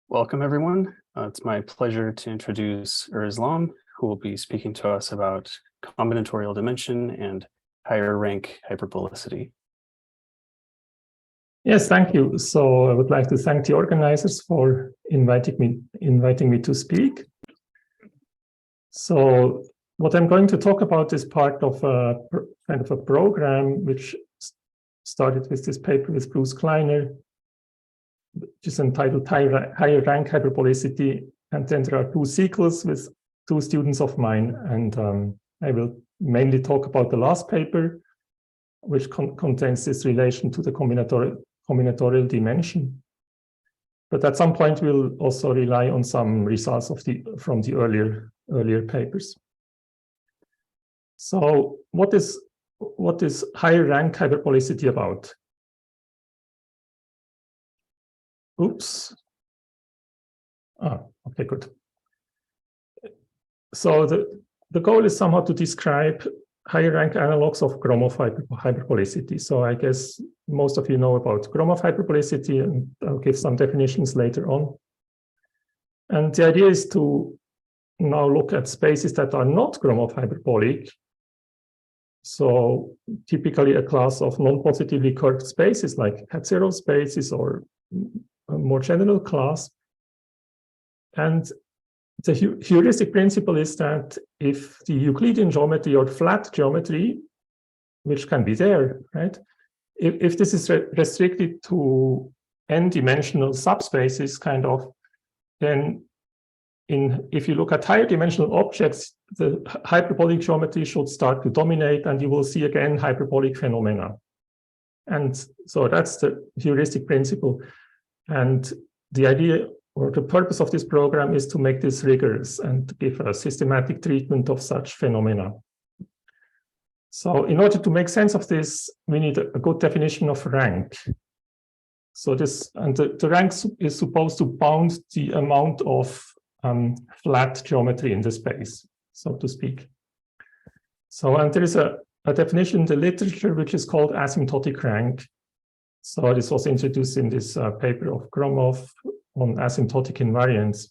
Welcome, everyone. It's my pleasure to introduce Urs Lang, who will be speaking to us about combinatorial dimension and higher rank hyperbolicity. Yes, thank you. So I would like to thank the organizers for inviting me to speak. So what I'm going to talk about is part of a kind of a program which started with this paper with Bruce Kleiner, which is entitled Higher Rank Hyperbolicity. And then there are two sequels with two students of mine. And I will mainly talk about the last paper, which contains this relation to the combinatorial dimension. But at some point, we'll also rely on some results from the earlier papers. So what is higher rank hyperbolicity about? Oops. Okay, good. So the goal is somehow to describe higher rank analogs of Gromov hyperbolicity. So I guess most of you know about Gromov hyperbolicity, and I'll give some definitions later on. And the idea is to now look at spaces that are not Gromov hyperbolic. So typically a class of non-positively curved spaces like cat-zero spaces or a more general class. And the heuristic principle is that if the Euclidean geometry or flat geometry, which can be there, right? If this is restricted to n-dimensional subspaces, kind of, then if you look at higher dimensional objects, the hyperbolic geometry should start to dominate, and you will see again hyperbolic phenomena. And so that's the heuristic principle. And the idea or the purpose of this program is to make this rigorous and give a systematic treatment of such phenomena. So in order to make sense of this, we need a good definition of rank. So the rank is supposed to bound the amount of flat geometry in the space, so to speak. So, and there is a definition in the literature which is called asymptotic rank. So this was introduced in this paper of Gromov on asymptotic invariance.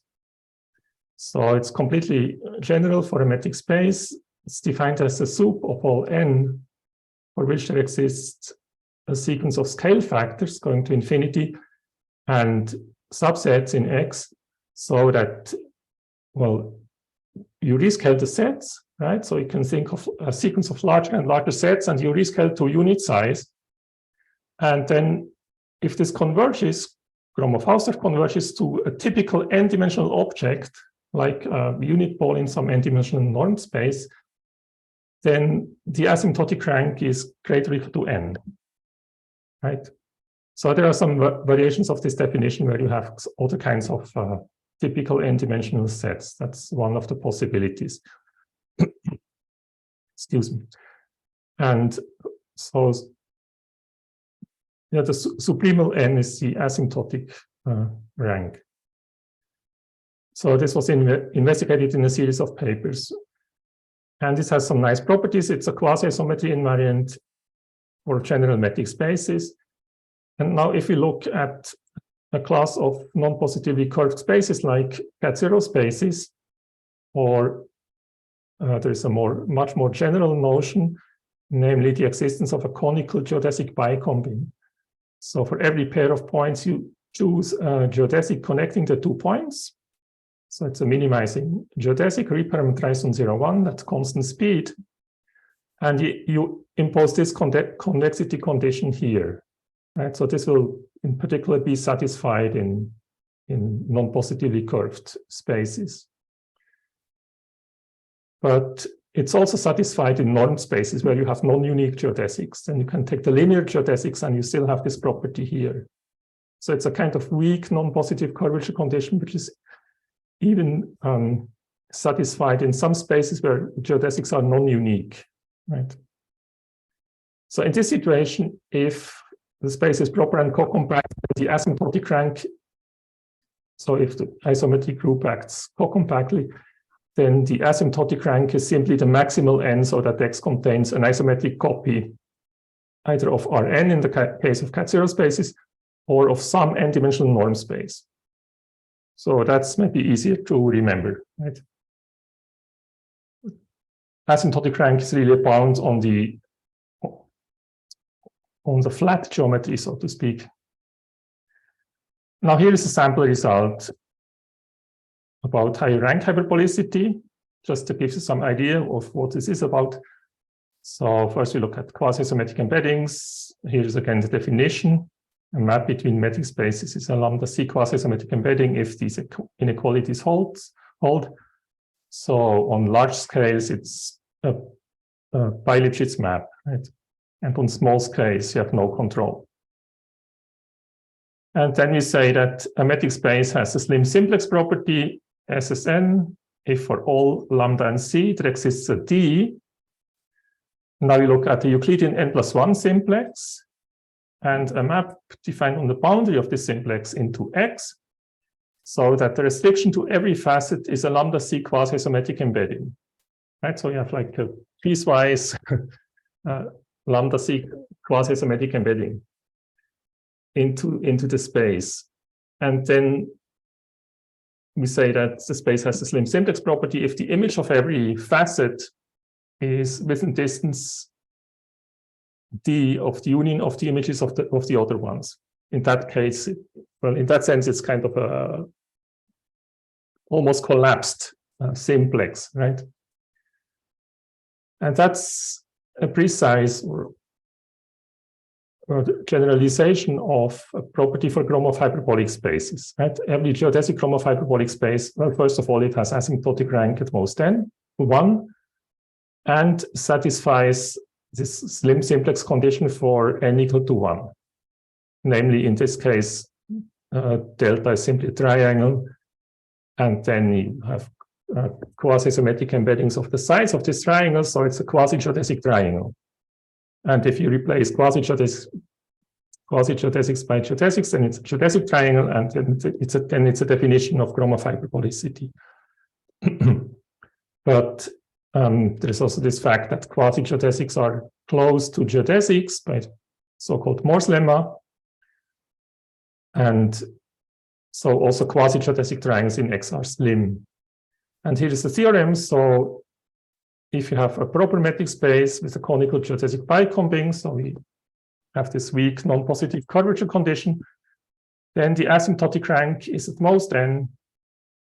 So it's completely general for a metric space. It's defined as the soup of all n, for which there exists a sequence of scale factors going to infinity and subsets in X, so that, well, you rescale the sets, right? So you can think of a sequence of larger and larger sets, and you rescale to unit size. And then if this converges, Gromov-Hausdorff converges to a typical n-dimensional object, like a unit ball in some n-dimensional norm space, then the asymptotic rank is greater or equal to n, right? So there are some variations of this definition where you have other kinds of typical n-dimensional sets. That's one of the possibilities. Excuse me. And so yeah, the supremal n is the asymptotic rank. So this was investigated in a series of papers. And this has some nice properties. It's a quasi-symmetry invariant for general metric spaces. And now if we look at a class of non-positively curved spaces like cat-zero spaces, or there's a much more general notion, namely the existence of a conical geodesic bicombine. So for every pair of points, you choose a geodesic connecting the 2 points. So it's a minimizing geodesic reparameterized on 0, 1 at constant speed. And you impose this convexity condition here, right? So this will in particular be satisfied in non-positively curved spaces. But it's also satisfied in norm spaces where you have non-unique geodesics. Then you can take the linear geodesics and you still have this property here. So it's a kind of weak non-positive curvature condition, which is even satisfied in some spaces where geodesics are non-unique, right? So in this situation, if the space is proper and co-compact, the asymptotic rank, so if the isometric group acts co-compactly, then the asymptotic rank is simply the maximal n, so that X contains an isometric copy either of Rn in the case of cat-zero spaces or of some n-dimensional norm space. So that's maybe easier to remember, right? Asymptotic rank is really a bound on the flat geometry, so to speak. Now here is a sample result about higher rank hyperbolicity, just to give you some idea of what this is about. So first we look at quasi-symmetric embeddings. Here is again the definition. A map between metric spaces is a lambda C quasi-symmetric embedding if these inequalities hold. So on large scales, it's a bi-Lipschitz map, right? And on small scales, you have no control. And then we say that a metric space has a slim simplex property, SSN, if for all lambda and C, there exists a D. Now we look at the Euclidean n+1 simplex and a map defined on the boundary of this simplex into X, so that the restriction to every facet is a lambda C quasi-symmetric embedding. Right? So you have like a piecewise lambda C quasi-symmetric embedding into the space. And then we say that the space has a slim simplex property if the image of every facet is within distance D of the union of the images of the other ones. In that case, well, in that sense, it's kind of a almost collapsed simplex, right? And that's a precise or generalization of a property for Gromov hyperbolic spaces, right? Every geodesic Gromov hyperbolic space, well, first of all, it has asymptotic rank at most n, 1, and satisfies this slim simplex condition for n equal to 1. Namely, in this case, delta is simply a triangle, and then you have quasi-symmetric embeddings of the sides of this triangle, so it's a quasi-geodesic triangle. And if you replace quasi-geodesics by geodesics, then it's a geodesic triangle, and then it's a definition of Gromov hyperbolicity. But there's also this fact that quasi-geodesics are close to geodesics by so-called Morse lemma. And so also quasi-geodesic triangles in X are slim. And here is the theorem. So if you have a proper metric space with a conical geodesic bicombing, so we have this weak non-positive curvature condition, then the asymptotic rank is at most n,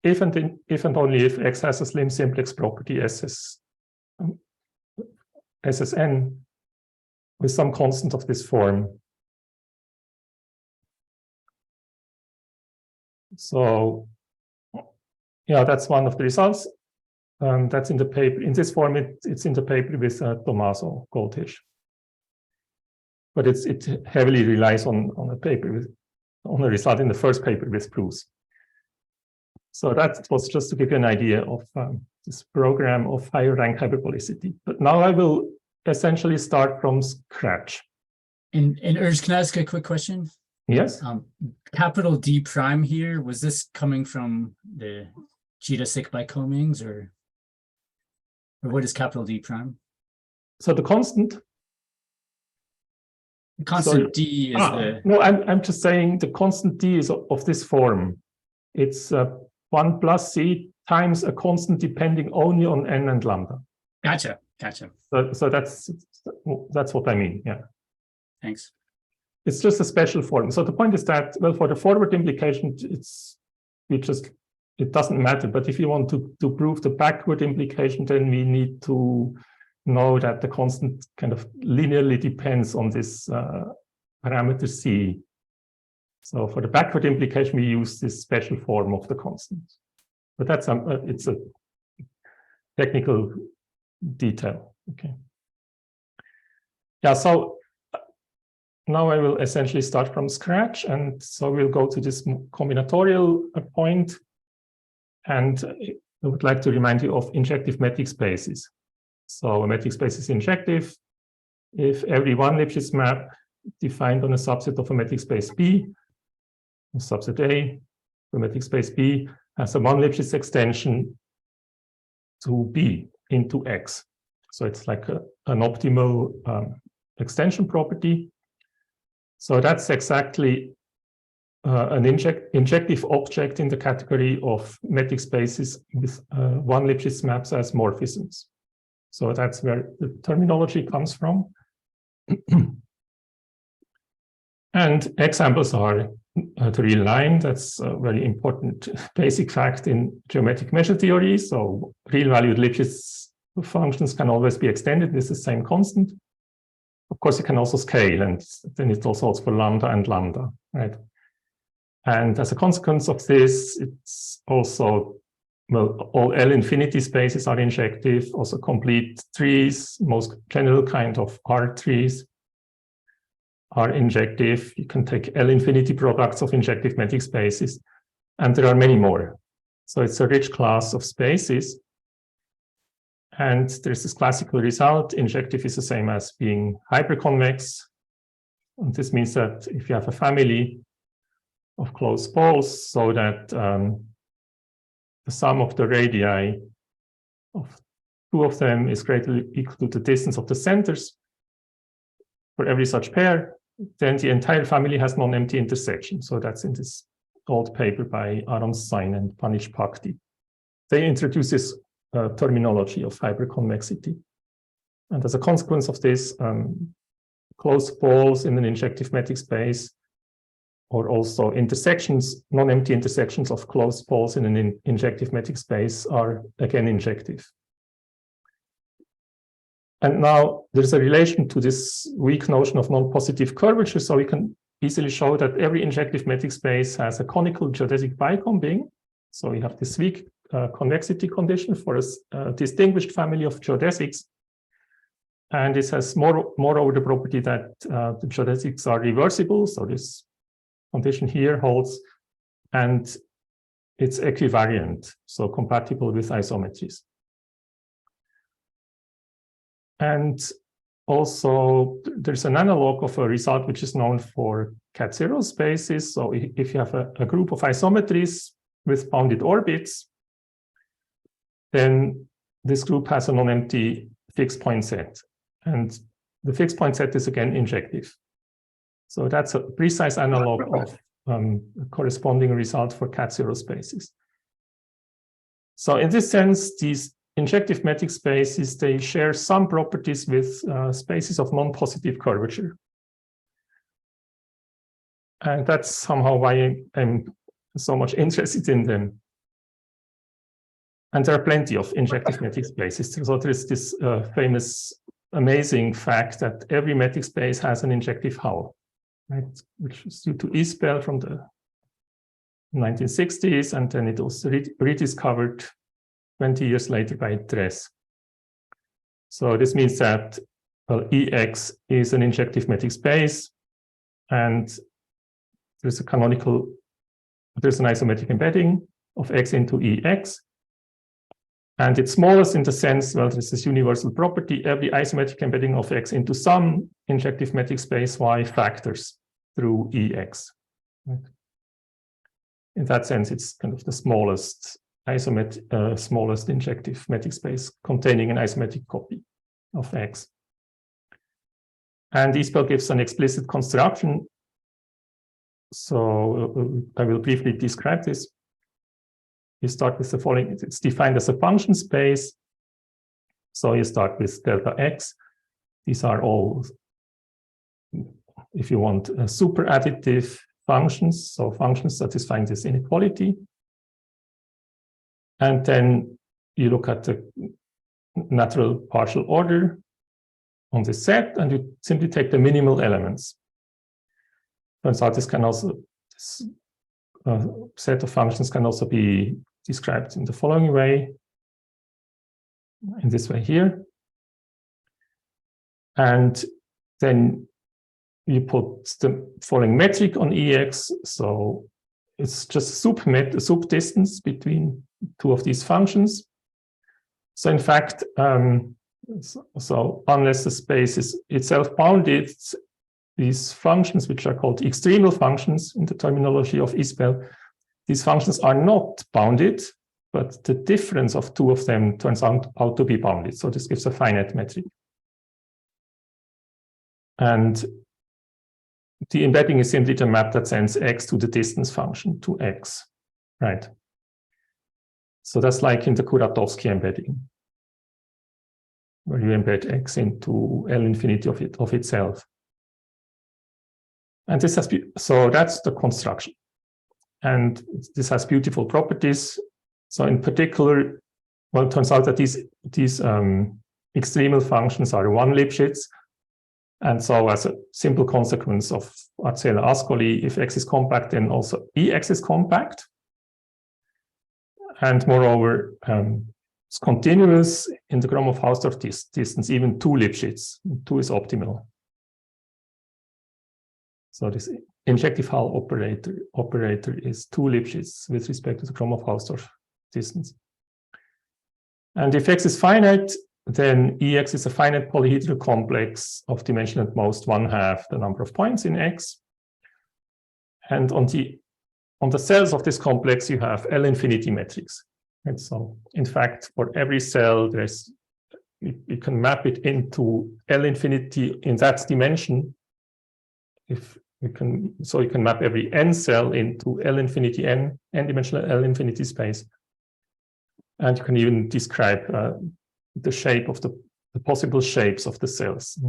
if and only if X has a slim simplex property SSN with some constant of this form. So, yeah, that's one of the results. That's in the paper. In this form, it's in the paper with Tommaso Goldfish. But it heavily relies on a paper on a result in the first paper with Bruce. So that was just to give you an idea of this program of higher rank hyperbolicity. But now I will essentially start from scratch. And Urs, can I ask a quick question? Yes. Capital D prime here, was this coming from the geodesic bicombings, or what is capital D prime? So the constant. The constant D is the. No, I'm just saying the constant D is of this form. It's 1 plus C times a constant depending only on n and lambda. Gotcha. So that's what I mean. Yeah. Thanks. It's just a special form. So the point is that, well, for the forward implication, it doesn't matter. But if you want to prove the backward implication, then we need to know that the constant kind of linearly depends on this parameter C. So for the backward implication, we use this special form of the constant. But that's it's a technical detail. Okay. Yeah. So now I will essentially start from scratch, and so we'll go to this combinatorial point, and I would like to remind you of injective metric spaces. So a metric space is injective if every one Lipschitz map defined on a subset of a metric space B, subset A, the metric space B has a one Lipschitz extension to B into X. So it's like an optimal extension property. So that's exactly an injective object in the category of metric spaces with one Lipschitz maps as morphisms. So that's where the terminology comes from. And examples are the real line. That's a very important basic fact in geometric measure theory. So real valued Lipschitz functions can always be extended with the same constant. Of course, you can also scale, and then it also holds for lambda and lambda, right? And as a consequence of this, it's also, well, all L infinity spaces are injective, also complete trees, most general kind of R trees are injective. You can take L infinity products of injective metric spaces, and there are many more. So it's a rich class of spaces. And there's this classical result. Injective is the same as being hyperconvex. And this means that if you have a family of closed poles, so that the sum of the radii of two of them is greatly equal to the distance of the centers for every such pair, then the entire family has non-empty intersection. So that's in this old paper by Aronstein and Panish-Pakti. They introduce this terminology of hyperconvexity. And as a consequence of this, closed poles in an injective metric space, or also intersections, non-empty intersections of closed poles in an injective metric space are again injective. And now there's a relation to this weak notion of non-positive curvature. So we can easily show that every injective metric space has a conical geodesic bicombing. So we have this weak convexity condition for a distinguished family of geodesics. And this has moreover the property that the geodesics are reversible. So this condition here holds, and it's equivariant, so compatible with isometries. And also, there's an analog of a result which is known for cat-zero spaces. So if you have a group of isometries with bounded orbits, then this group has a non-empty fixed point set. And the fixed point set is again injective. So that's a precise analog of a corresponding result for cat-zero spaces. So in this sense, these injective metric spaces, they share some properties with spaces of non-positive curvature. And that's somehow why I'm so much interested in them. And there are plenty of injective metric spaces. So there is this famous, amazing fact that every metric space has an injective hull, right? Which is due to Isbell from the 1960s, and then it was rediscovered 20 years later by Dress. So this means that, well, EX is an injective metric space, and there's an isometric embedding of X into EX. And it's smallest in the sense, well, there's this universal property, every isometric embedding of X into some injective metric space Y factors through EX. Right? In that sense, it's kind of the smallest smallest injective metric space containing an isometric copy of X. And Isbell gives an explicit construction. So I will briefly describe this. You start with the following. It's defined as a function space. So you start with delta X. These are all, if you want, super additive functions. So functions satisfying this inequality. And then you look at the natural partial order on this set, and you simply take the minimal elements. Turns out this set of functions can also be described in the following way, in this way here. And then you put the following metric on EX. So it's just a sup distance between two of these functions. So in fact, so unless the space is itself bounded, these functions, which are called extremal functions in the terminology of Isbell, these functions are not bounded, but the difference of two of them turns out to be bounded. So this gives a finite metric. And the embedding is simply the map that sends x to the distance function to x, right? So that's like in the Kuratowski embedding, where you embed x into L infinity of itself. And this has so that's the construction. And this has beautiful properties. So in particular, well, it turns out that these extremal functions are one Lipschitz. And so as a simple consequence of Ascoli, if x is compact, then also Ex is compact. And moreover, it's continuous in the Gromov-Hausdorff distance, even 2 Lipschitz. 2 is optimal. So this injective Hull operator is 2 Lipschitz with respect to the Gromov-Hausdorff distance. And if x is finite, then Ex is a finite polyhedral complex of dimension at most 1/2 the number of points in X. And on the cells of this complex, you have L infinity metrics. And so, in fact, for every cell, you can map it into L infinity in that dimension. So you can map every n cell into L infinity n-dimensional L infinity space. And you can even describe the shape of the possible shapes of the cells.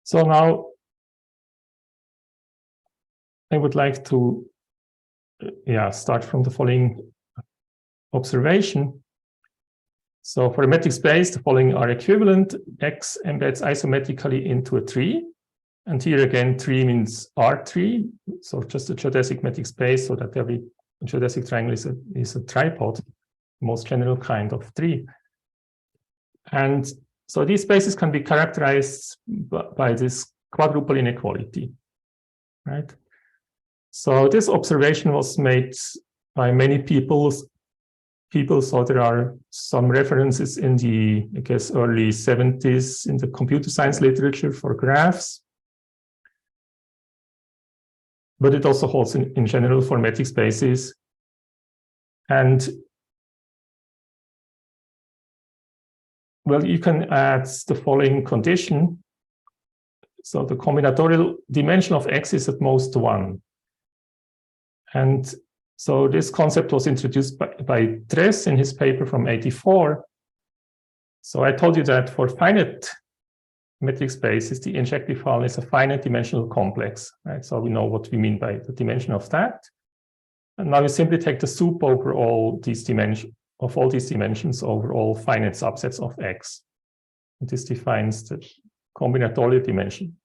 So now I would like to start from the following observation. So for a metric space, the following are equivalent. X embeds isometrically into a tree. And here again, tree means R3. So just a geodesic metric space, so that every geodesic triangle is a tripod, most general kind of tree. And so these spaces can be characterized by this quadruple inequality, right? So this observation was made by many people. So there are some references in the, I guess, early 70s in the computer science literature for graphs. But it also holds in general for metric spaces. And well, you can add the following condition. So the combinatorial dimension of X is at most 1. And so this concept was introduced by Dress in his paper from '84. So I told you that for finite metric spaces, the injective Hull is a finite dimensional complex, right? So we know what we mean by the dimension of that. And now you simply take the sup over all these dimensions, over all finite subsets of X. And this defines the combinatorial dimension.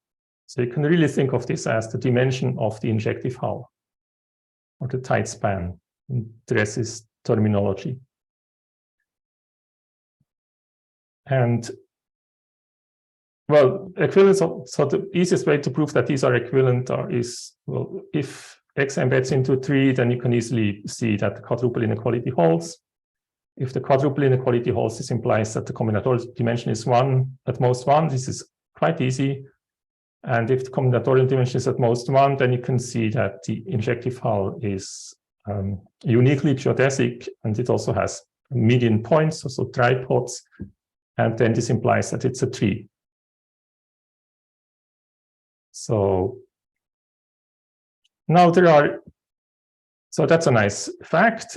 So you can really think of this as the dimension of the injective Hull, or the tight span in Dress's terminology. And well, equivalence. So the easiest way to prove that these are equivalent is, well, if X embeds into a tree, then you can easily see that the quadruple inequality holds. If the quadruple inequality holds, this implies that the combinatorial dimension is 1, at most 1. This is quite easy. And if the combinatorial dimension is at most 1, then you can see that the injective Hull is uniquely geodesic, and it also has median points, also tripods. And then this implies that it's a tree. So now so that's a nice fact,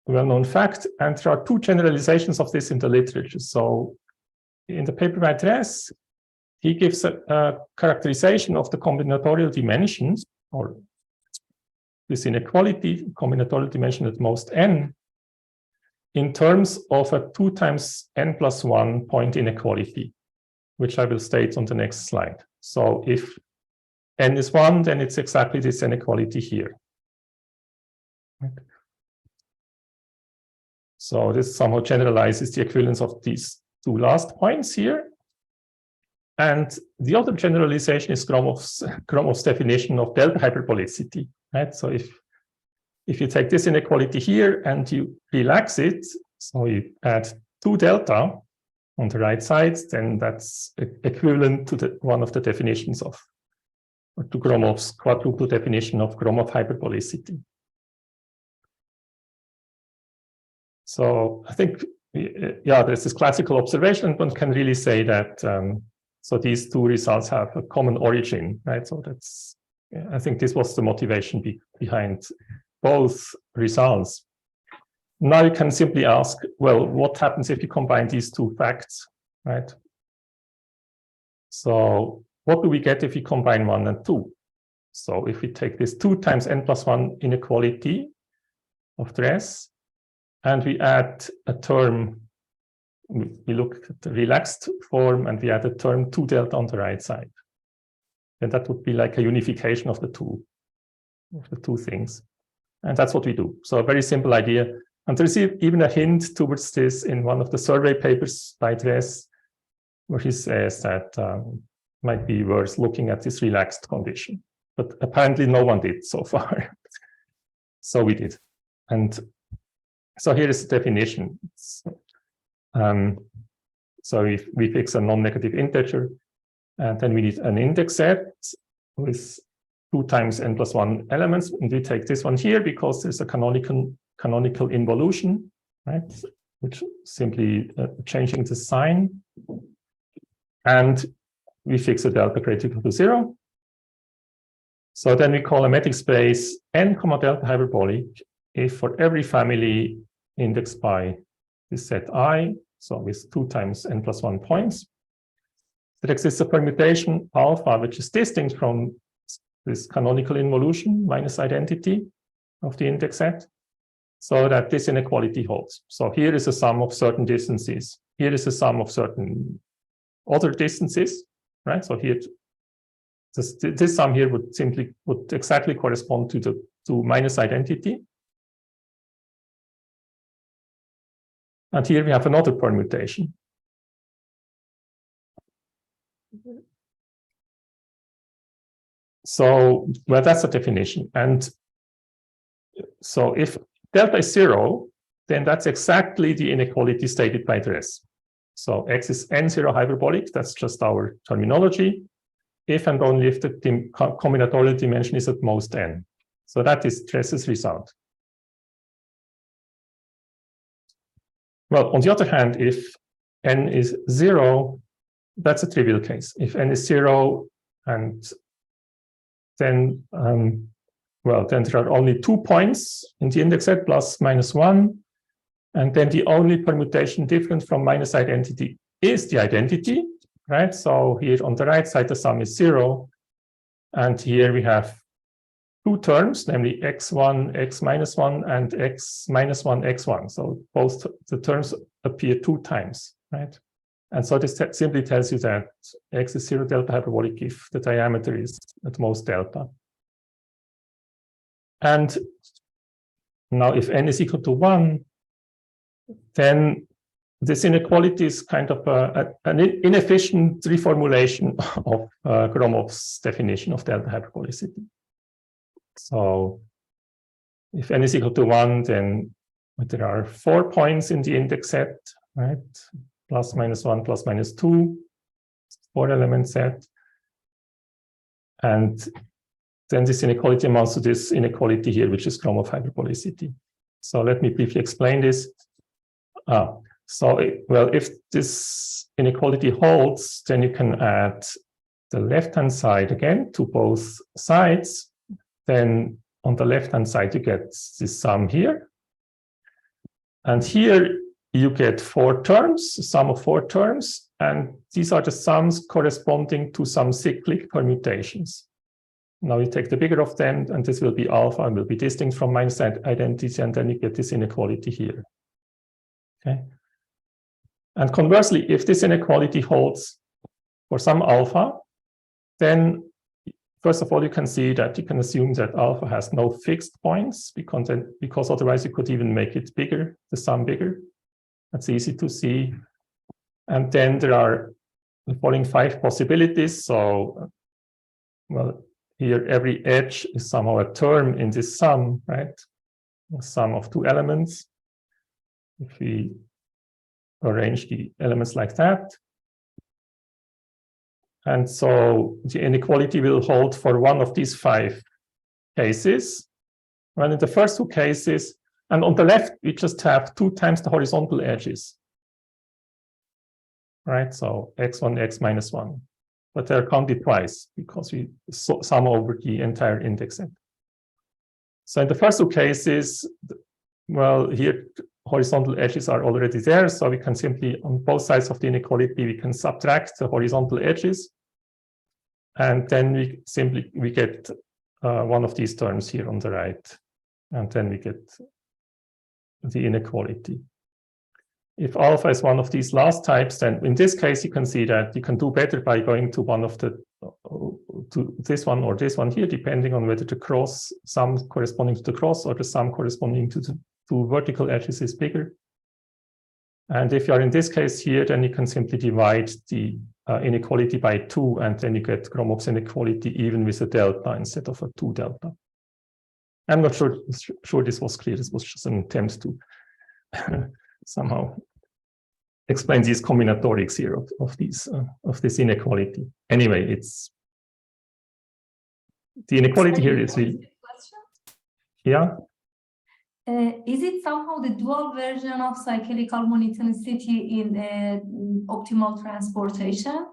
well-known fact, and there are 2 generalizations of this in the literature. So in the paper by Dress, he gives a characterization of the combinatorial dimensions, or this inequality, combinatorial dimension at most n, in terms of a 2 times n plus 1 point inequality, which I will state on the next slide. So if n is 1, then it's exactly this inequality here. Right. So this somehow generalizes the equivalence of these 2 last points here. And the other generalization is Gromov's definition of δ-hyperbolicity, right? So if you take this inequality here and you relax it, so you add 2 delta on the right side, then that's equivalent to one of the definitions of, or to Gromov's quadruple definition of Gromov hyperbolicity. So I think yeah, there's this classical observation, and one can really say that so these two results have a common origin, right? So that's, yeah, I think this was the motivation behind both results. Now you can simply ask, well, what happens if you combine these two facts, right? So what do we get if we combine 1 and 2? So if we take this 2 times n+1 inequality of dress, and we add a term, we look at the relaxed form, and we add a term 2 delta on the right side. Then that would be like a unification of the two things. And that's what we do. So a very simple idea. And there's even a hint towards this in one of the survey papers by Dress, where he says that might be worth looking at this relaxed condition. But apparently no one did so far. So we did. And so here is the definition. So if we fix a non-negative integer, and then we need an index set with 2 times n+1 elements, and we take this one here because there's a canonical involution, right? Which simply changing the sign, and we fix a delta greater equal to 0. So then we call a metric space n, delta hyperbolic if for every family indexed by this set I, so with 2 times n+1 points, there exists a permutation alpha which is distinct from this canonical involution minus identity of the index set, so that this inequality holds. So here is a sum of certain distances. Here is a sum of certain other distances, right? So here, this sum here would exactly correspond to minus identity. And here we have another permutation. So, well, that's the definition. And so if delta is 0, then that's exactly the inequality stated by Dress. So x is n0 hyperbolic, that's just our terminology, if and only if the combinatorial dimension is at most n. So that is Dress's result. Well, on the other hand, if n is 0, that's a trivial case. If n is 0, and then, well, then there are only 2 points in the index set, plus minus 1. And then the only permutation different from minus identity is the identity, right? So here on the right side, the sum is 0. And here we have 2 terms, namely x1, x minus 1, and x minus 1, x1. So both the terms appear 2 times, right? And so this simply tells you that x is 0 delta hyperbolic if the diameter is at most delta. And now if n is equal to 1, then this inequality is kind of an inefficient reformulation of Gromov's definition of delta hyperbolicity. So if n is equal to 1, then there are 4 points in the index set, right? Plus minus 1, plus minus 2, 4-element set. And then this inequality amounts to this inequality here, which is Gromov hyperbolicity. So let me briefly explain this. Well, if this inequality holds, then you can add the left-hand side again to both sides. Then on the left-hand side, you get this sum here. And here you get 4 terms, a sum of 4 terms. And these are the sums corresponding to some cyclic permutations. Now you take the bigger of them, and this will be alpha and will be distinct from minus identity, and then you get this inequality here. Okay. And conversely, if this inequality holds for some alpha, then first of all, you can see that you can assume that alpha has no fixed points, because otherwise you could even make it bigger, the sum bigger. That's easy to see. And then there are the following 5 possibilities. So, well, here every edge is somehow a term in this sum, right? A sum of 2 elements. If we arrange the elements like that. And so the inequality will hold for one of these 5 cases. Well, in the first 2 cases, and on the left, we just have 2 times the horizontal edges. right? So x1, x minus 1. But they're counted twice because we sum over the entire index set. So in the first two cases, well, here horizontal edges are already there. So we can simply, on both sides of the inequality, we can subtract the horizontal edges. And then we get one of these terms here on the right. And then we get the inequality. If alpha is one of these last types, then in this case, you can see that you can do better by going to one of the, to this one or this one here, depending on whether the cross sum corresponding to the cross or the sum corresponding to the two vertical edges is bigger. And if you are in this case here, then you can simply divide the inequality by 2, and then you get Gromov's inequality even with a delta instead of a 2 delta. I'm not sure this was clear. This was just an attempt to somehow explain these combinatorics here of this inequality. Anyway, it's the inequality here is really, yeah. Is it somehow the dual version of cyclical monotonicity in optimal transportation?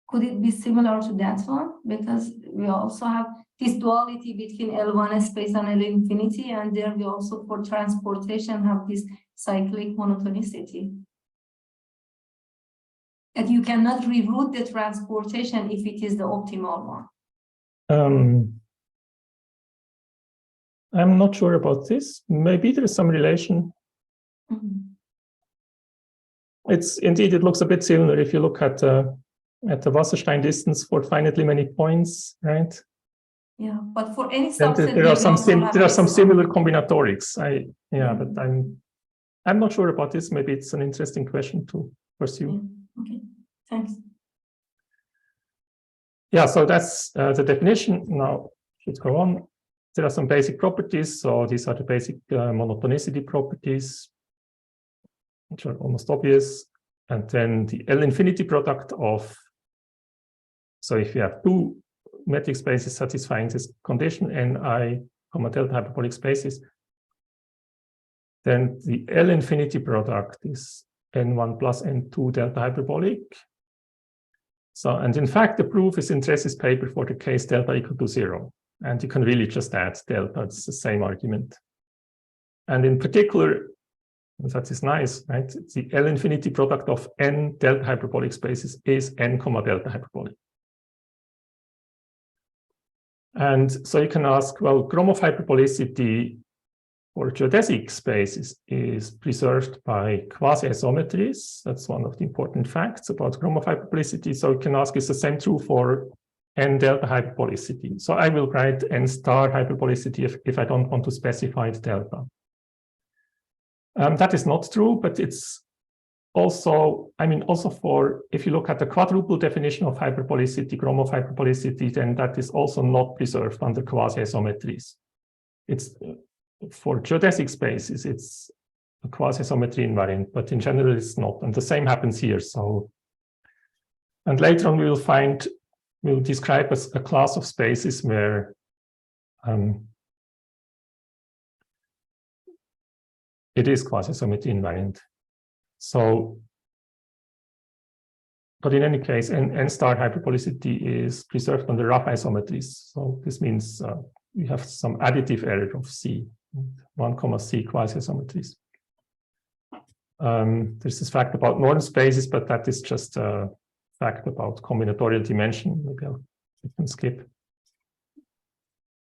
Could it be similar to that one? Because we also have this duality between L1 space and L infinity, and there we also for transportation have this cyclic monotonicity. And you cannot reroute the transportation if it is the optimal one. I'm not sure about this. Maybe there's some relation. It's indeed, it looks a bit similar if you look at the Wasserstein distance for finitely many points, right? Yeah, but for any subset, there are some similar combinatorics. But I'm not sure about this. Maybe it's an interesting question to pursue. Yeah. Okay, thanks. Yeah, so that's the definition. Now let's go on. There are some basic properties. So these are the basic monotonicity properties, which are almost obvious. And then the L infinity product of, so if you have two metric spaces satisfying this condition, Ni, delta hyperbolic spaces, then the L infinity product is N1 plus N2 delta hyperbolic. So, and in fact, the proof is in Tress's paper for the case delta equal to 0. And you can really just add delta, it's the same argument. And in particular, that is nice, right? The L infinity product of N delta hyperbolic spaces is N comma delta hyperbolic. And so you can ask, well, Gromov hyperbolicity for geodesic spaces is preserved by quasi-isometries. That's one of the important facts about Gromov hyperbolicity. So you can ask, is the same true for N delta hyperbolicity? So I will write N star hyperbolicity if I don't want to specify the delta. That is not true, but it's also, also for, if you look at the quadruple definition of hyperbolicity, Gromov hyperbolicity, then that is also not preserved under quasi-isometries. It's for geodesic spaces, it's a quasi-isometry invariant, but in general it's not. And the same happens here. So, and later on we'll describe as a class of spaces where it is quasi-isometry invariant. So, but in any case, N star hyperbolicity is preserved under rough isometries. So this means we have some additive error of C, 1 comma C quasi-isometries. There's this fact about norm spaces, but that is just a fact about combinatorial dimension. Maybe we can skip.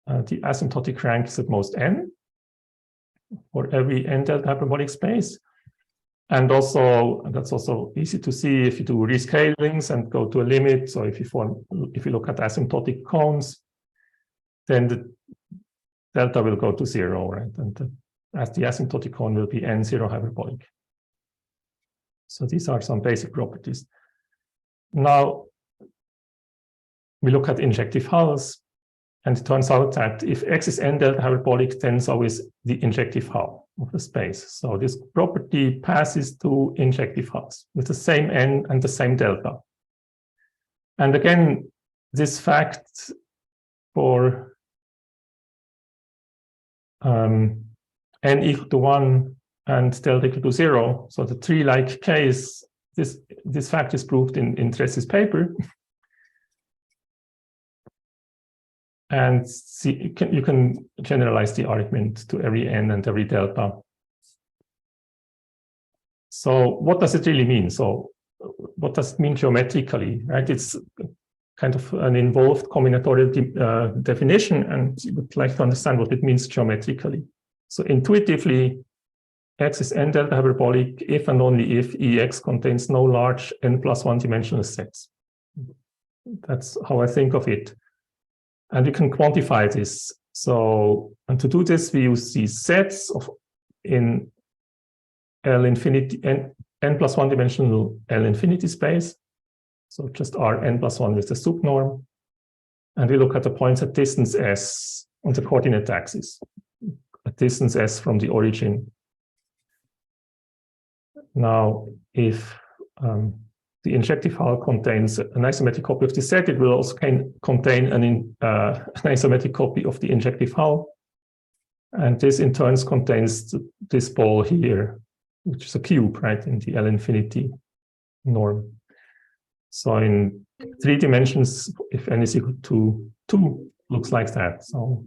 The asymptotic rank is at most N for every N delta hyperbolic space. And also, that's also easy to see if you do rescalings and go to a limit. So if you look at asymptotic cones, then the delta will go to 0, right? And as the asymptotic cone will be N0 hyperbolic. So these are some basic properties. Now, we look at injective hulls, and it turns out that if X is N delta hyperbolic, then so is the injective hull of the space. So this property passes to injective hulls with the same N and the same delta. And again, this fact for N equal to 1 and delta equal to 0, so the tree-like case, this fact is proved in Tress's paper. And see, you can generalize the argument to every n and every delta. So what does it really mean? So what does it mean geometrically, right? It's kind of an involved combinatorial definition, and you would like to understand what it means geometrically. So intuitively, X is n delta hyperbolic if and only if EX contains no large n+1 dimensional sets. That's how I think of it. And we can quantify this. So, and to do this, we use these sets in L infinity, n+1 dimensional L infinity space. So just R n+1 with the subnorm. And we look at the points at distance S on the coordinate axis, at distance S from the origin. Now, if the injective hull contains an isometric copy of the set, it will also contain an isometric copy of the injective hull. And this in turn contains this ball here, which is a cube, right, in the L infinity norm. So in 3 dimensions, if n is equal to 2, looks like that. So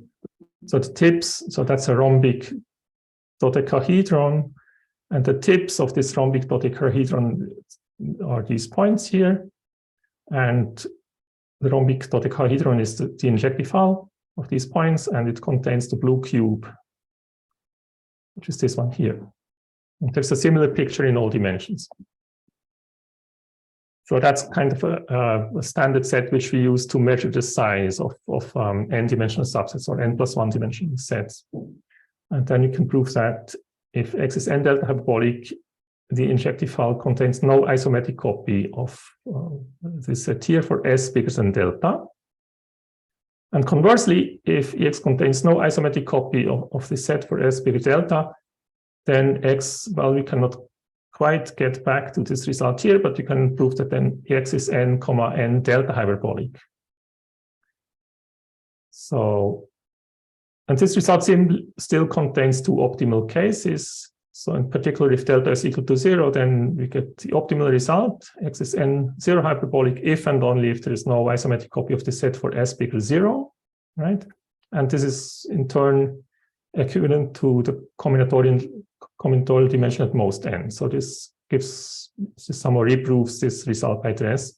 the tips, so that's a rhombic dodecahedron. And the tips of this rhombic dodecahedron are these points here. And the rhombic dodecahedron is the injective hull of these points, and it contains the blue cube, which is this one here. And there's a similar picture in all dimensions. So that's kind of a standard set which we use to measure the size of n-dimensional subsets or n+1 dimensional sets. And then you can prove that if X is n delta hyperbolic, the injective hull contains no isometric copy of this set here for S bigger than delta. And conversely, if EX contains no isometric copy of this set for S bigger delta, then X, well, we cannot quite get back to this result here, but we can prove that then X is n, n delta hyperbolic. So, and this result still contains 2 optimal cases. So in particular, if delta is equal to 0, then we get the optimal result. X is n 0 hyperbolic if and only if there is no isometric copy of the set for S bigger 0, right? And this is in turn equivalent to the combinatorial dimension at most n. So this somehow reproves this result by Tress.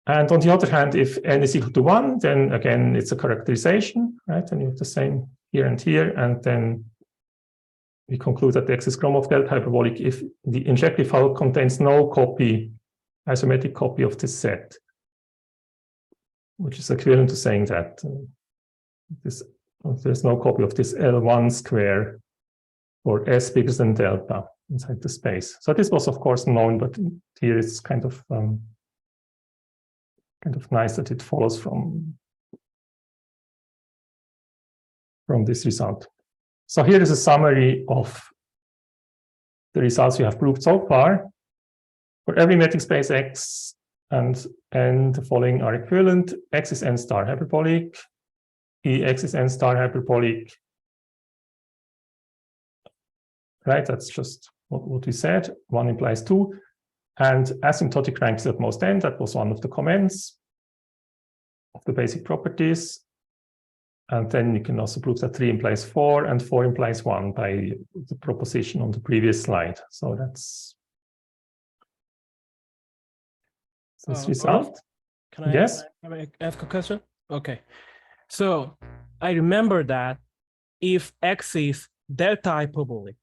And on the other hand, if n is equal to 1, then again, it's a characterization, right? And you have the same here and here. And then we conclude that X is Gromov delta hyperbolic if the injective hull contains no isometric copy of this set, which is equivalent to saying that there's no copy of this L1 square for S bigger than delta inside the space. So this was, of course, known, but here it's kind of nice that it follows from this result. So here is a summary of the results we have proved so far. For every metric space X and the following are equivalent. X is n star hyperbolic. EX is n star hyperbolic. Right, that's just what we said. 1 implies 2. And asymptotic rank is at most n. That was one of the comments of the basic properties. And then you can also prove that 3 implies 4 and 4 implies 1 by the proposition on the previous slide. So that's this result. Can I, yes? can I ask a question? Okay. So I remember that if X is delta hyperbolic,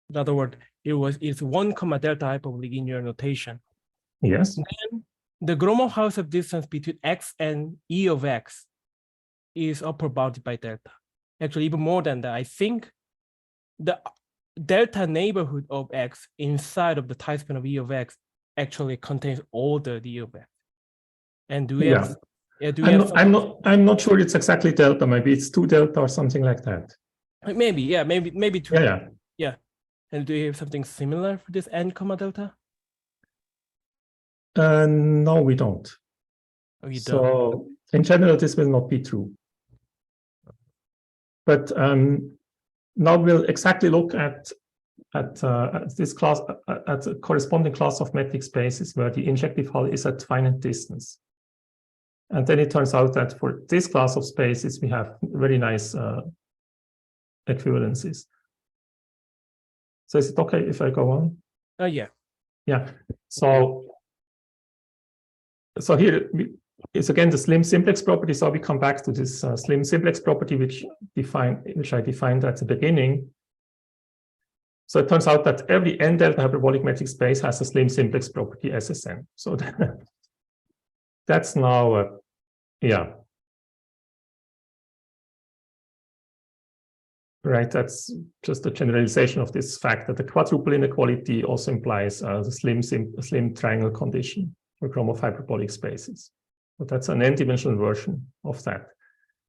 in other words, it's 1 comma delta hyperbolic in your notation. Yes. Then the Gromov house of distance between X and E of X is upper bounded by delta. Actually, even more than that, I think the delta neighborhood of X inside of the time span of E of X actually contains all the D of X. And do we have, I'm not sure it's exactly delta. Maybe it's 2 delta or something like that. Maybe, yeah, maybe 2. Yeah. And do you have something similar for this n comma delta? No, we don't. Oh, you don't. So in general, this will not be true. But now we'll exactly look at at this class, at a corresponding class of metric spaces where the injective hull is at finite distance. And then it turns out that for this class of spaces, we have very nice equivalences. So is it okay if I go on? Yeah. Yeah. So here it's again the slim simplex property. So we come back to this slim simplex property, which I defined at the beginning. So it turns out that every n delta hyperbolic metric space has a slim simplex property SSN. So that's now yeah. Right, that's just a generalization of this fact that the quadruple inequality also implies the slim triangle condition for Gromov hyperbolic spaces. But that's an n-dimensional version of that.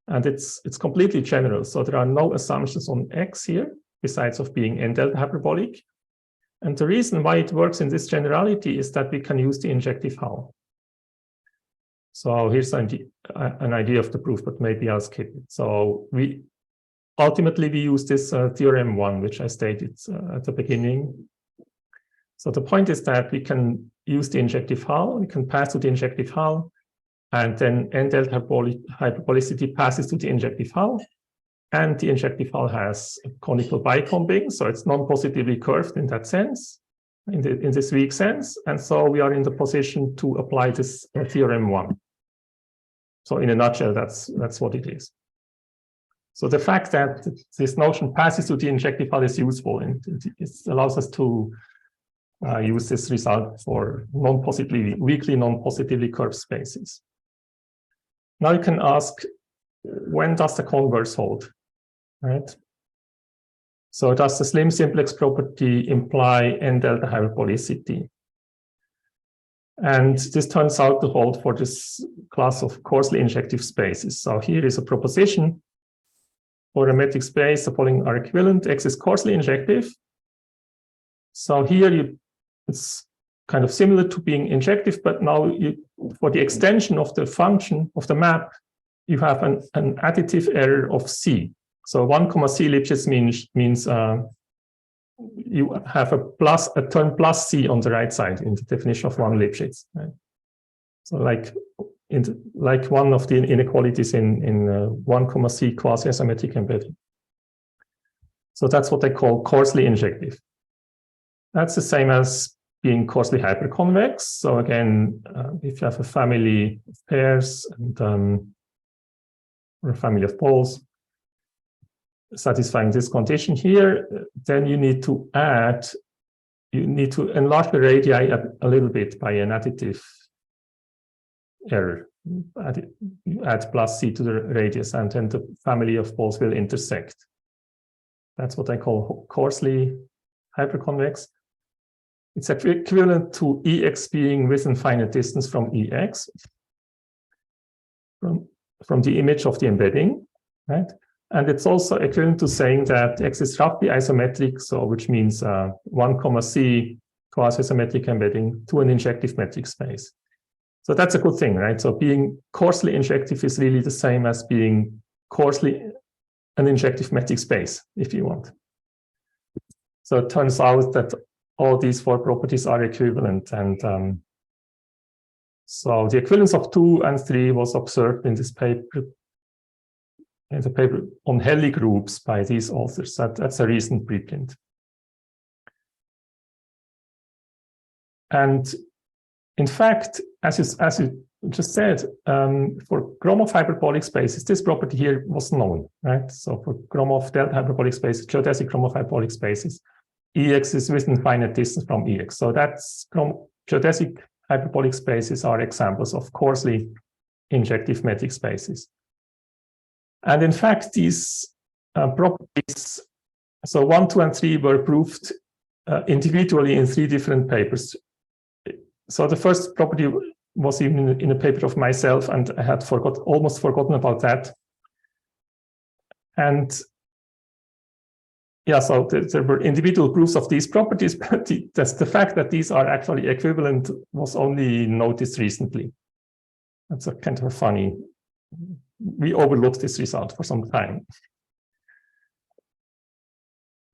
And it's completely general. So there are no assumptions on X here, besides of being n delta hyperbolic. And the reason why it works in this generality is that we can use the injective hull. So here's an idea of the proof, but maybe I'll skip it. So ultimately, we use this theorem 1, which I stated at the beginning. So the point is that we can use the injective hull, we can pass to the injective hull, and then n delta hyperbolicity passes to the injective hull, and the injective hull has a conical bicombing, so it's non-positively curved in that sense, in this weak sense, and so we are in the position to apply this theorem 1. So in a nutshell, that's what it is. So the fact that this notion passes to the injective hull is useful, and it allows us to use this result for weakly non-positively curved spaces. Now you can ask, when does the converse hold, right? So does the slim simplex property imply n delta hyperbolicity? And this turns out to hold for this class of coarsely injective spaces. So here is a proposition. For a metric space, the following are equivalent. X is coarsely injective. So here it's kind of similar to being injective, but now for the extension of the function of the map, you have an additive error of C. So 1, C Lipschitz means you have a term plus C on the right side in the definition of 1 Lipschitz. Right? So like one of the inequalities in 1, C quasi-symmetric embedding. So that's what they call coarsely injective. That's the same as being coarsely hyperconvex. So again, if you have a family of pairs and or a family of poles satisfying this condition here, then you need to enlarge the radii a little bit by an additive error. Add plus C to the radius, and then the family of poles will intersect. That's what I call coarsely hyperconvex. It's equivalent to EX being within finite distance from EX, from the image of the embedding, right? And it's also equivalent to saying that X is roughly isometric, so which means 1, C quasi-symmetric embedding to an injective metric space. So that's a good thing, right? So being coarsely injective is really the same as being coarsely an injective metric space, if you want. So it turns out that all these 4 properties are equivalent. And so the equivalence of 2 and 3 was observed in this paper, in the paper on Helly groups by these authors. That's a recent preprint. And in fact, as you just said, for Gromov hyperbolic spaces, this property here was known, right? So for Gromov delta hyperbolic spaces, geodesic Gromov hyperbolic spaces, EX is within finite distance from EX. So that's geodesic hyperbolic spaces are examples of coarsely injective metric spaces. And in fact, these properties, so 1, 2, and 3 were proved individually in 3 different papers. So the first property was even in a paper of myself, and I had almost forgotten about that. And yeah, so there were individual proofs of these properties, but that's the fact that these are actually equivalent was only noticed recently. That's a kind of a funny, we overlooked this result for some time.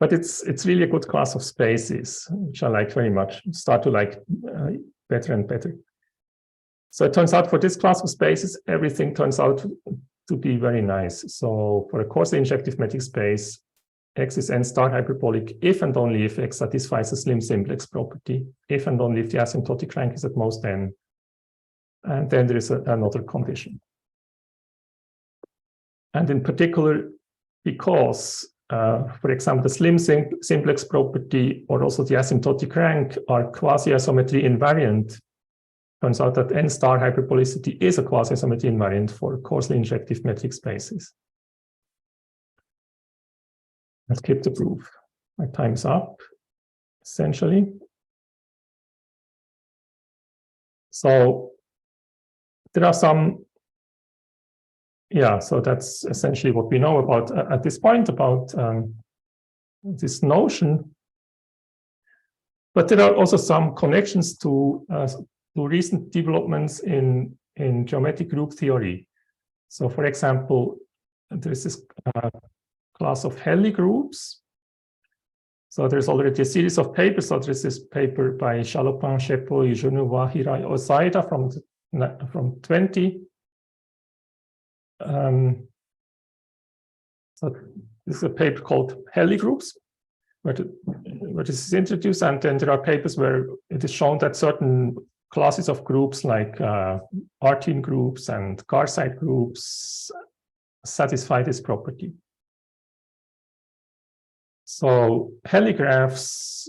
but it's really a good class of spaces, which I like very much, start to like better and better. So it turns out for this class of spaces, everything turns out to be very nice. So for a coarsely injective metric space, X is n star hyperbolic if and only if X satisfies a slim simplex property, if and only if the asymptotic rank is at most n. And then there is another condition. And in particular, because, for example, the slim simplex property or also the asymptotic rank are quasi-isometry invariant, turns out that n star hyperbolicity is a quasi-isometry invariant for coarsely injective metric spaces. Let's keep the proof. My time's up, essentially. So there are some, yeah, so that's essentially what we know about at this point about this notion. But there are also some connections to recent developments in geometric group theory. So for example, there is this class of Helly groups. So there's already a series of papers. So there's this paper by Chalopin, Chepoy, Genevois, Hirai, Osaida from 20. So this is a paper called Helly groups, where this is introduced, and then there are papers where it is shown that certain classes of groups like Artin groups and Garside groups satisfy this property. So Helly graphs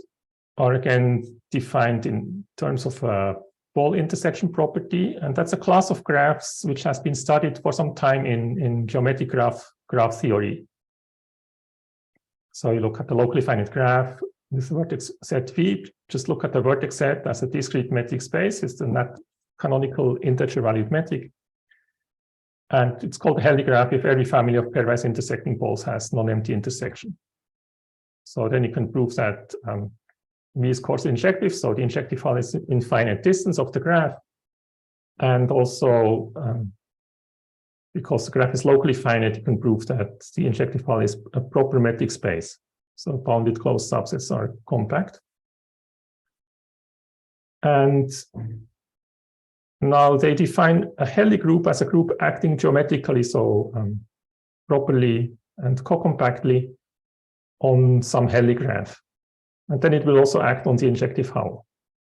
are again defined in terms of a ball intersection property, and that's a class of graphs which has been studied for some time in geometric graph theory. So you look at the locally finite graph, this vertex set V, just look at the vertex set as a discrete metric space. It's the net canonical integer valued metric. And it's called a Helly graph if every family of pairwise intersecting balls has non-empty intersection. So then you can prove that V is coarsely injective, so the injective hull is infinite distance of the graph. And also, because the graph is locally finite, you can prove that the injective hull is a proper metric space. So bounded closed subsets are compact. And now they define a Helly group as a group acting geometrically, so properly and co-compactly on some Helly graph. And then it will also act on the injective hull,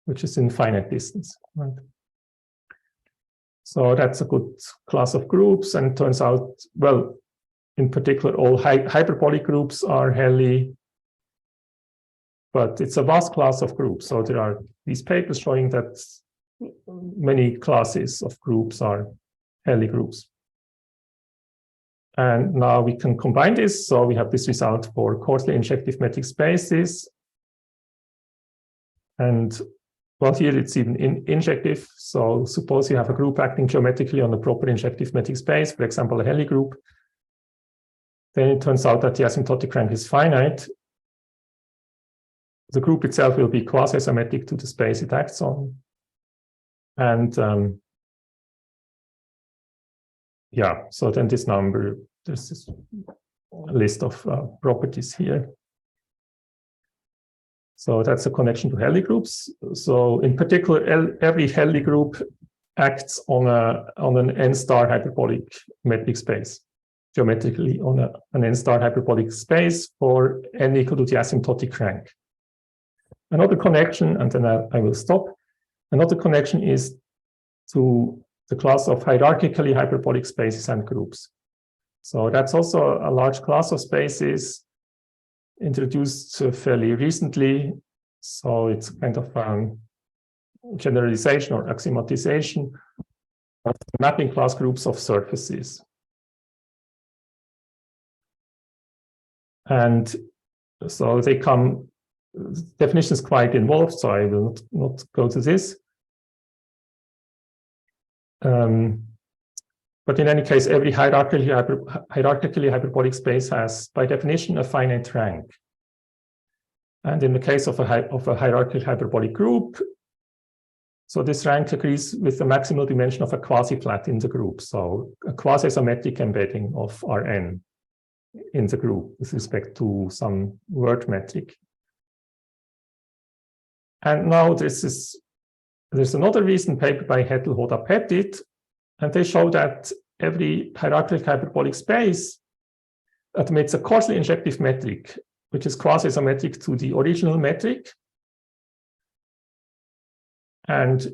which is in finite distance. Right? So that's a good class of groups, and it turns out, well, in particular, all hyperbolic groups are Helly, but it's a vast class of groups. So there are these papers showing that many classes of groups are Helly groups. And now we can combine this. So we have this result for coarsely injective metric spaces. And well, here it's even injective. So suppose you have a group acting geometrically on a proper injective metric space, for example, a Helly group. Then it turns out that the asymptotic rank is finite. The group itself will be quasi-symmetric to the space it acts on. And yeah, so then this number, there's this list of properties here. So that's a connection to Helly groups. So in particular, every Helly group acts on an n-star hyperbolic metric space, geometrically on an n-star hyperbolic space for n equal to the asymptotic rank. Another connection, and then I will stop. Another connection is to the class of hierarchically hyperbolic spaces and groups. So that's also a large class of spaces introduced fairly recently. So it's kind of generalization or axiomatization of mapping class groups of surfaces. And so they come, the definition is quite involved, so I will not go to this. But in any case, every hierarchically hyperbolic space has, by definition, a finite rank. And in the case of a hierarchical hyperbolic group, so this rank agrees with the maximal dimension of a quasi-flat in the group, so a quasi-symmetric embedding of Rn. in the group with respect to some word metric. And now there's another recent paper by Hettel-Hoda-Petit, and they show that every hierarchical hyperbolic space admits a coarsely injective metric, which is quasi-symmetric to the original metric. And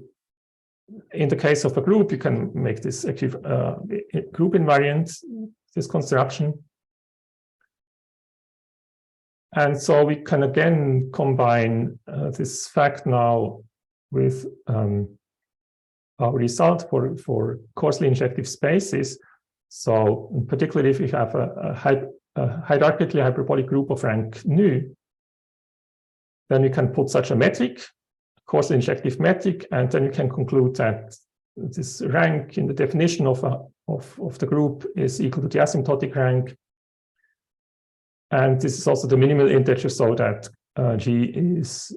in the case of a group, you can make this group invariant, this construction. And so we can again combine this fact now with our result for coarsely injective spaces. So particularly if we have a hierarchically hyperbolic group of rank nu, then we can put such a metric, coarsely injective metric, and then you can conclude that this rank in the definition of the group is equal to the asymptotic rank. And this is also the minimal integer, so that G is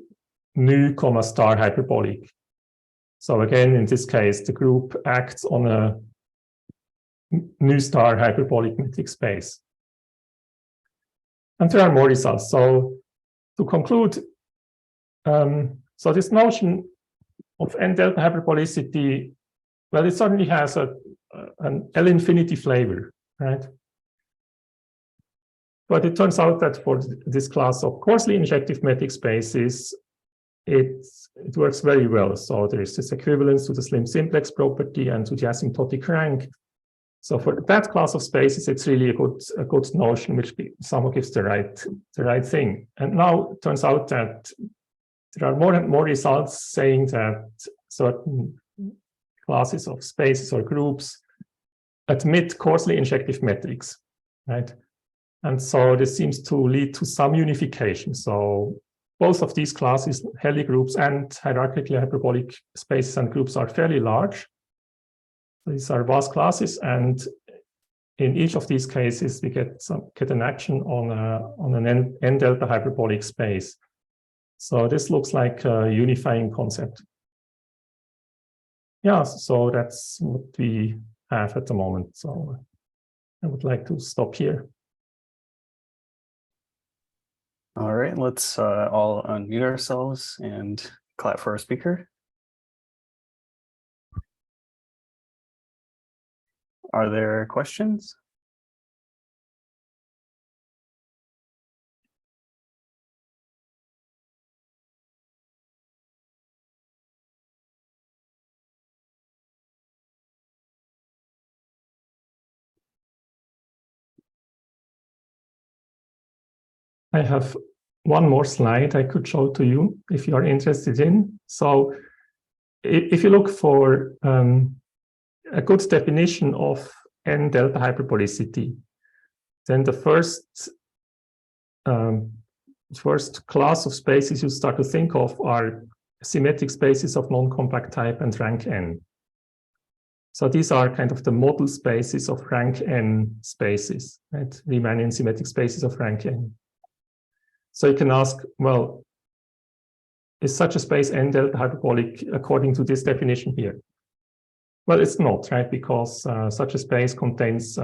nu, star hyperbolic. So again, in this case, the group acts on a nu star hyperbolic metric space. And there are more results. So to conclude, so this notion of n delta hyperbolicity, well, it certainly has an L infinity flavor, right? But it turns out that for this class of coarsely injective metric spaces, it works very well. So there is this equivalence to the slim simplex property and to the asymptotic rank. So for that class of spaces, it's really a good notion, which somehow gives the right thing. And now it turns out that there are more and more results saying that certain classes of spaces or groups admit coarsely injective metrics, right? And so this seems to lead to some unification. So both of these classes, Helly groups and hierarchically hyperbolic spaces and groups, are fairly large. These are vast classes, and in each of these cases, we get an action on an n delta hyperbolic space. So this looks like a unifying concept. Yeah, so that's what we have at the moment. So I would like to stop here. All right, let's all unmute ourselves and clap for our speaker. Are there questions? I have one more slide I could show to you if you are interested in. So if you look for a good definition of n delta hyperbolicity, then the first class of spaces you start to think of are symmetric spaces of non-compact type and rank n. So these are kind of the model spaces of rank n spaces, right? Riemannian symmetric spaces of rank n. So you can ask, well, is such a space n delta hyperbolic according to this definition here? Well, it's not, right? Because such a space contains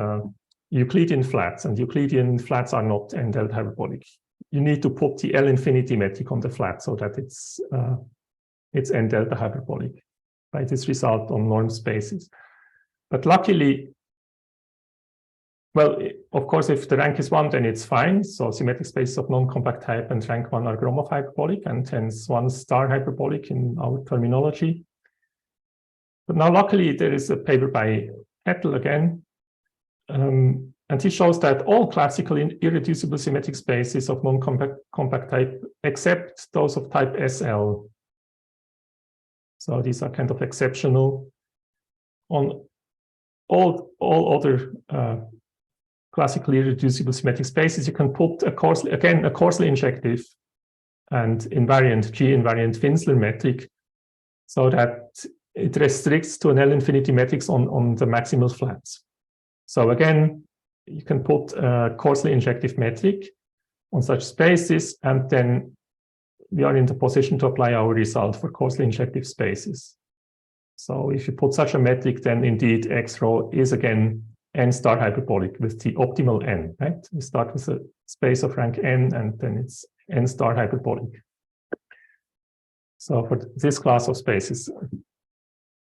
Euclidean flats, and Euclidean flats are not n delta hyperbolic. You need to put the L infinity metric on the flat so that it's n delta hyperbolic by this result on norm spaces. But luckily, well, of course, if the rank is 1, then it's fine. So symmetric spaces of non-compact type and rank 1 are Gromov hyperbolic, and hence 1 star hyperbolic in our terminology. But now, luckily, there is a paper by Hettel again, and he shows that all classical irreducible symmetric spaces of non-compact type, except those of type SL. So these are kind of exceptional. On all other classically irreducible symmetric spaces, you can put a coarsely injective and invariant G-invariant Finsler metric, so that it restricts to an L infinity matrix on the maximal flats. So again, you can put a coarsely injective metric on such spaces, and then we are in the position to apply our result for coarsely injective spaces. So if you put such a metric, then indeed X row is again n star hyperbolic with the optimal n, right? We start with a space of rank n, and then it's n star hyperbolic. So for this class of spaces,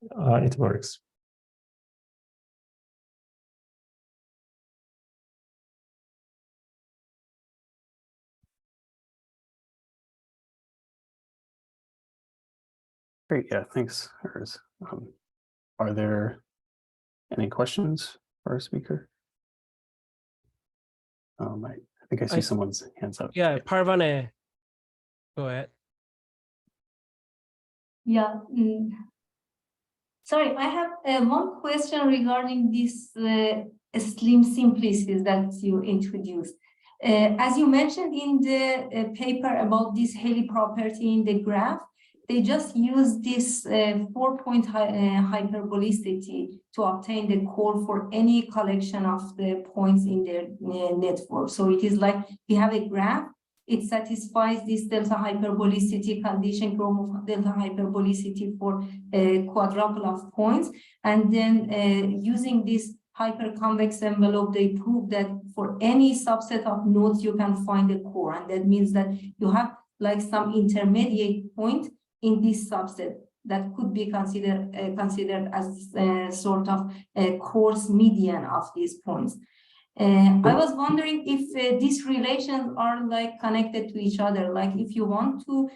it works. Great, yeah, thanks, Urs. Are there any questions for our speaker? I think I see someone's hands up. Yeah, Parvane, go ahead. Yeah. Sorry, I have one question regarding this slim simplices that you introduced. As you mentioned in the paper about this Helly property in the graph, they just use this 4-point hyperbolicity to obtain the core for any collection of the points in their network. So it is like we have a graph, it satisfies this δ-hyperbolicity condition, Gromov δ-hyperbolicity for a quadruple of points. And then using this hyperconvex envelope, they prove that for any subset of nodes, you can find a core. And that means that you have like some intermediate point in this subset that could be considered as a sort of a coarse median of these points. I was wondering if these relations are like connected to each other. Like if you want to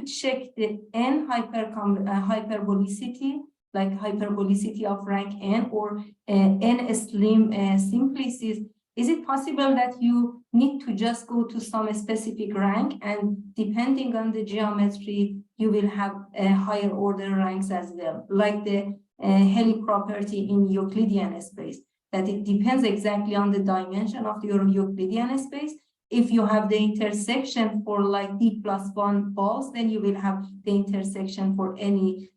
check the n hyperbolicity, like hyperbolicity of rank n or n slim simplices, is it possible that you need to just go to some specific rank, and depending on the geometry, you will have higher order ranks as well, like the Helly property in Euclidean space, that it depends exactly on the dimension of your Euclidean space. If you have the intersection for like d+1 balls, then you will have the intersection for any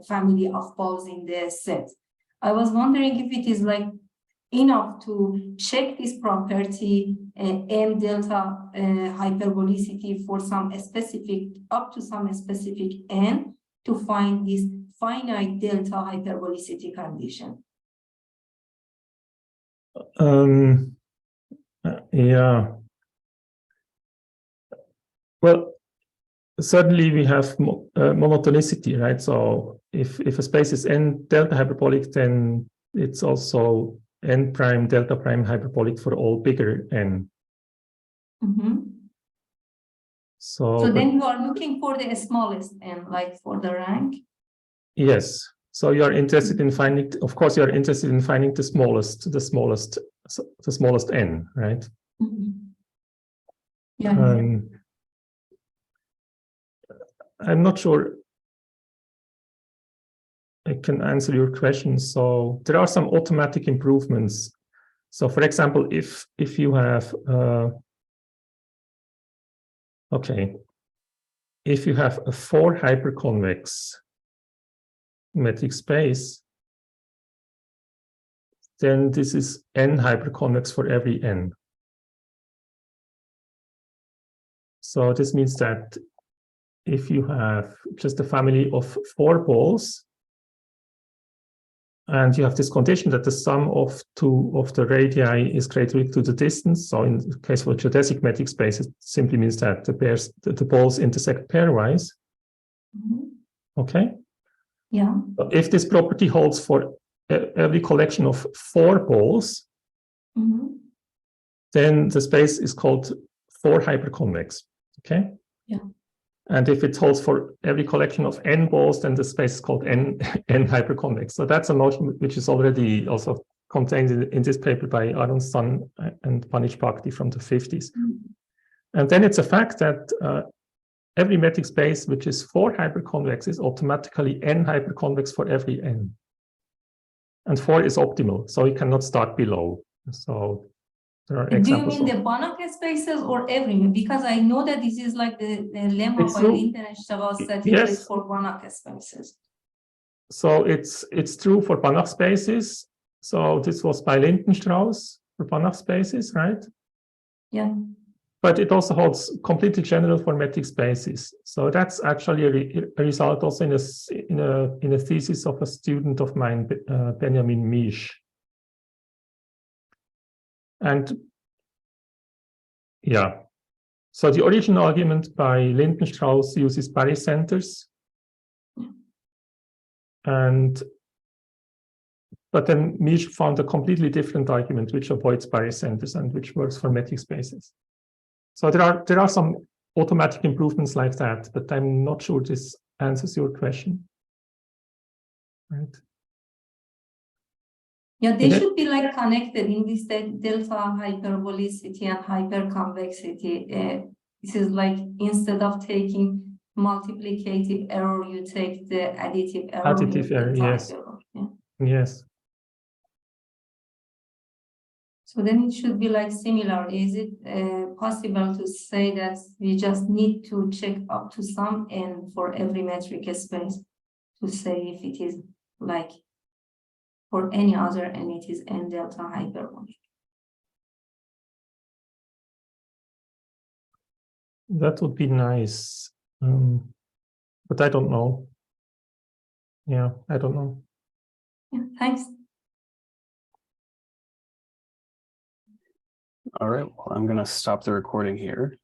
family of balls in the set. I was wondering if it is like enough to check this property n delta hyperbolicity for some specific, up to some specific n, to find this finite delta hyperbolicity condition. Yeah. Well, certainly we have monotonicity, right? So if a space is n delta hyperbolic, then it's also n prime delta prime hyperbolic for all bigger n. So then you are looking for the smallest n, like for the rank? Yes. So you are interested in finding, of course, you are interested in finding the smallest n, right? Yeah. I'm not sure I can answer your question. So there are some automatic improvements. So for example, if you have if you have a 4 hyperconvex metric space, then this is n hyperconvex for every n. So this means that if you have just a family of 4 balls, and you have this condition that the sum of 2 of the radii is greater to the distance. So in the case of a geodesic metric space, it simply means that the balls intersect pairwise. Okay. Yeah. But if this property holds for every collection of 4 balls, then the space is called 4 hyperconvex. Okay. Yeah. And if it holds for every collection of n balls, then the space is called n hyperconvex. So that's a notion which is already also contained in this paper by Aronstan and Panish Bhakti from the 50s. And then it's a fact that every metric space which is 4 hyperconvex is automatically n hyperconvex for every n. And 4 is optimal, so you cannot start below. So there are examples. Do you mean the Banach spaces or everything? Because I know that this is like the lemma by Lindenstraus statistics for Banach spaces. So it's true for Banach spaces. So this was by Lindenstraus for Banach spaces, right? Yeah. but it also holds completely general for metric spaces. So that's actually a result also in a thesis of a student of mine, Benjamin Misch. And yeah, so the original argument by Lindenstrauss uses barycenters, but then Misch found a completely different argument which avoids barycenters and which works for metric spaces. So there are some automatic improvements like that, but I'm not sure this answers your question. Right. Yeah, they should be like connected in this delta hyperbolicity and hyperconvexity. This is like instead of taking multiplicative error, you take the additive error. Additive error, yes. Yeah. Yes. So then it should be like similar. Is it possible to say that we just need to check up to some n for every metric space to say if it is like for any other and it is n delta hyperbolic? That would be nice, but I don't know. Yeah, I don't know. Yeah, thanks. All right, well, I'm going to stop the recording here.